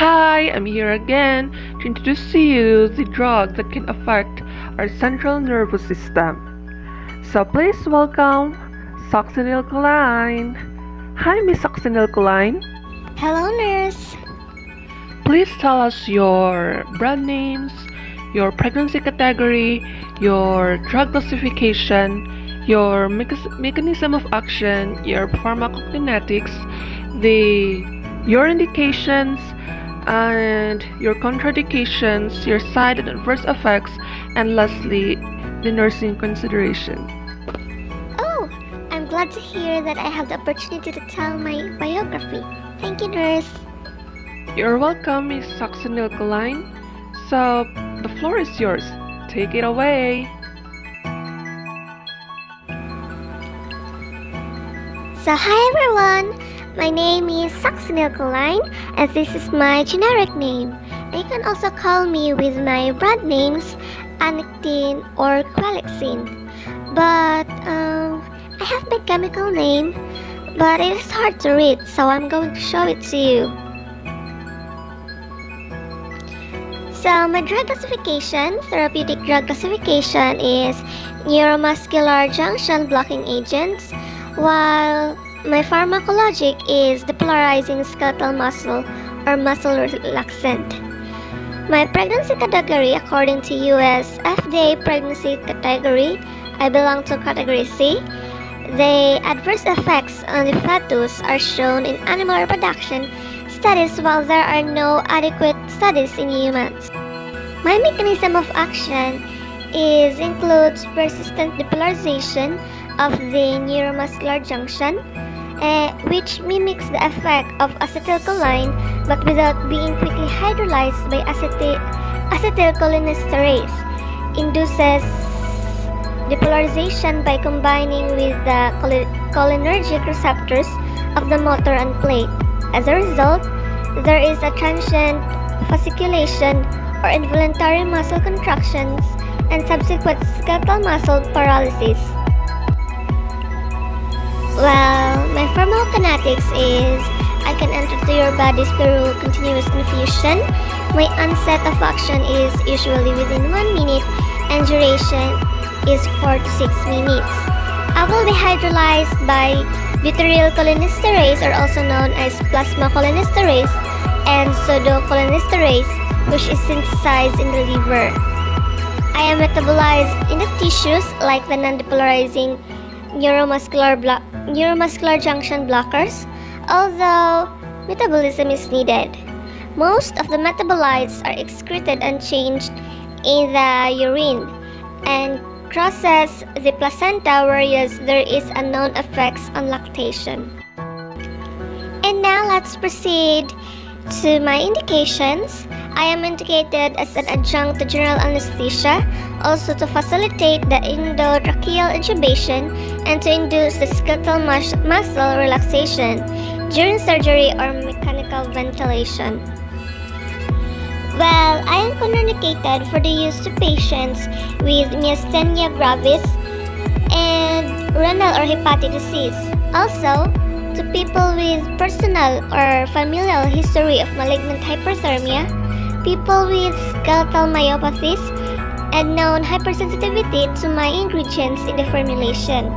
Hi, I'm here again to introduce to you the drug that can affect our central nervous system. So please welcome Succinylcholine. Hi, Miss Succinylcholine. Hello, nurse. Please tell us your brand names, your pregnancy category, your drug classification, your mechanism of action, your pharmacokinetics, your indications, and your contraindications, your side and adverse effects, and lastly, the nursing consideration. Oh, I'm glad to hear that I have the opportunity to tell my biography. Thank you, nurse. You're welcome, Miss Succinylcholine. So, the floor is yours. Take it away. So, hi everyone. My name is Succinylcholine, and this is my generic name. You can also call me with my brand names, Anectine or Quelixine. But I have my chemical name, but it is hard to read, so I'm going to show it to you. So my drug classification, therapeutic drug classification, is neuromuscular junction blocking agents, while my pharmacologic is depolarizing skeletal muscle or muscle relaxant. My pregnancy category, according to US FDA pregnancy category, I belong to category C. The adverse effects on the fetus are shown in animal reproduction studies, while there are no adequate studies in humans. My mechanism of action includes persistent depolarization of the neuromuscular junction, which mimics the effect of acetylcholine but without being quickly hydrolyzed by acetylcholinesterase. Induces depolarization by combining with the cholinergic receptors of the motor and plate. As a result, there is a transient fasciculation or involuntary muscle contractions and subsequent skeletal muscle paralysis. Well, my pharmacokinetics is I can enter to your body through continuous infusion. My onset of action is usually within 1 minute and duration is 4 to 6 minutes. I will be hydrolyzed by butyrylcholinesterase, or also known as plasmacholinesterase, and pseudocholinesterase, which is synthesized in the liver. I am metabolized in the tissues like the non-depolarizing neuromuscular junction blockers, although metabolism is needed. Most of the metabolites are excreted and changed in the urine and crosses the placenta, whereas there is a known effects on lactation. And now let's proceed to my indications. I am indicated as an adjunct to general anesthesia, also to facilitate the endotracheal intubation and to induce the skeletal muscle relaxation during surgery or mechanical ventilation. Well, I am contraindicated for the use to patients with myasthenia gravis and renal or hepatic disease. Also, to people with personal or familial history of malignant hyperthermia, people with skeletal myopathies, and known hypersensitivity to my ingredients in the formulation.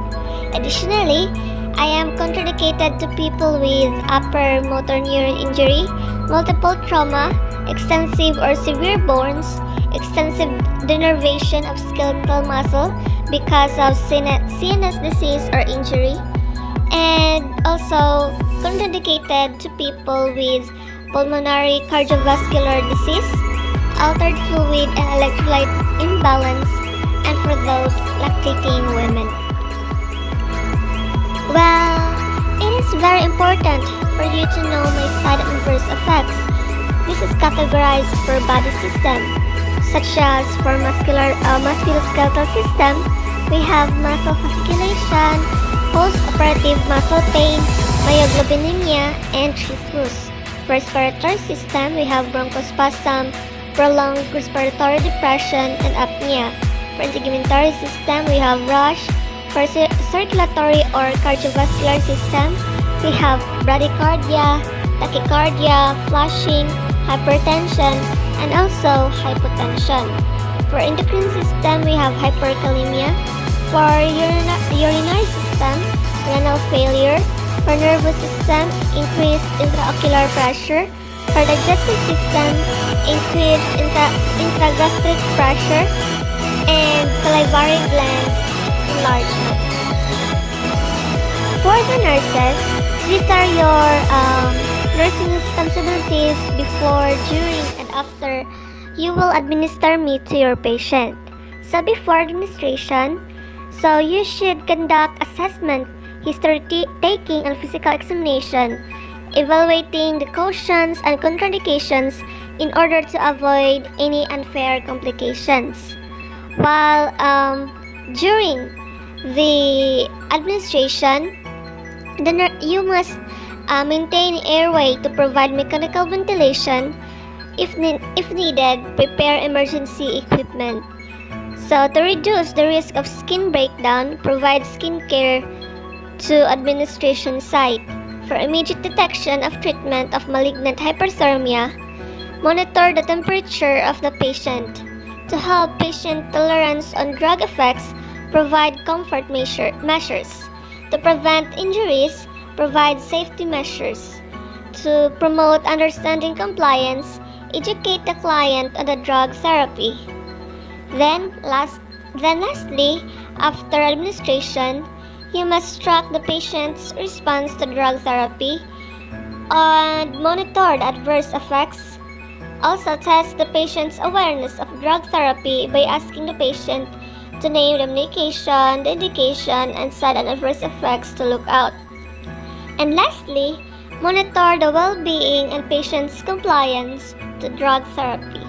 Additionally, I am contraindicated to people with upper motor neuron injury, multiple trauma, extensive or severe burns, extensive denervation of skeletal muscle because of CNS disease or injury, and also contraindicated to people with pulmonary cardiovascular disease, altered fluid and electrolyte imbalance, and for those lactating women. Well, it is very important for you to know my side and adverse effects. This is categorized per body system, such as for musculoskeletal system, we have muscle fasciculation, post-operative muscle pain, myoglobinemia, and trismus. For respiratory system, we have bronchospasm, prolonged respiratory depression, and apnea. For integumentary system, we have rush. For circulatory or cardiovascular system, we have bradycardia, tachycardia, flushing, hypertension, and also hypotension. For endocrine system, we have hyperkalemia. For urinary system, renal failure. For nervous system, increased intraocular pressure. For digestive system, increased intragastric pressure and salivary gland enlargement. For the nurses, these are your nursing responsibilities before, during, and after you will administer meat to your patient. So before administration, so you should conduct assessment, history taking, and physical examination, evaluating the cautions and contraindications in order to avoid any unfair complications. While during the administration, you must maintain airway to provide mechanical ventilation. If needed, prepare emergency equipment. So to reduce the risk of skin breakdown, provide skin care to administration site. For immediate detection of treatment of malignant hyperthermia, monitor the temperature of the patient. To help patient tolerance on drug effects, provide comfort measures. To prevent injuries, provide safety measures. To promote understanding compliance, educate the client on the drug therapy. Then lastly, after administration, you must track the patient's response to drug therapy and monitor the adverse effects. Also test the patient's awareness of drug therapy by asking the patient to name the medication, the indication, and side and adverse effects to look out. And lastly, monitor the well-being and patient's compliance to drug therapy.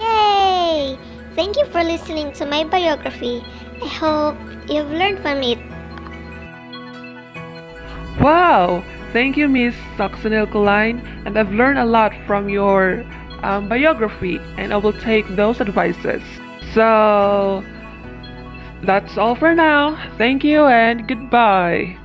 Yay! Thank you for listening to my biography. I hope you've learned from it. Wow! Thank you, Miss Succinylcholine, and I've learned a lot from your biography, and I will take those advices. So, that's all for now. Thank you and goodbye.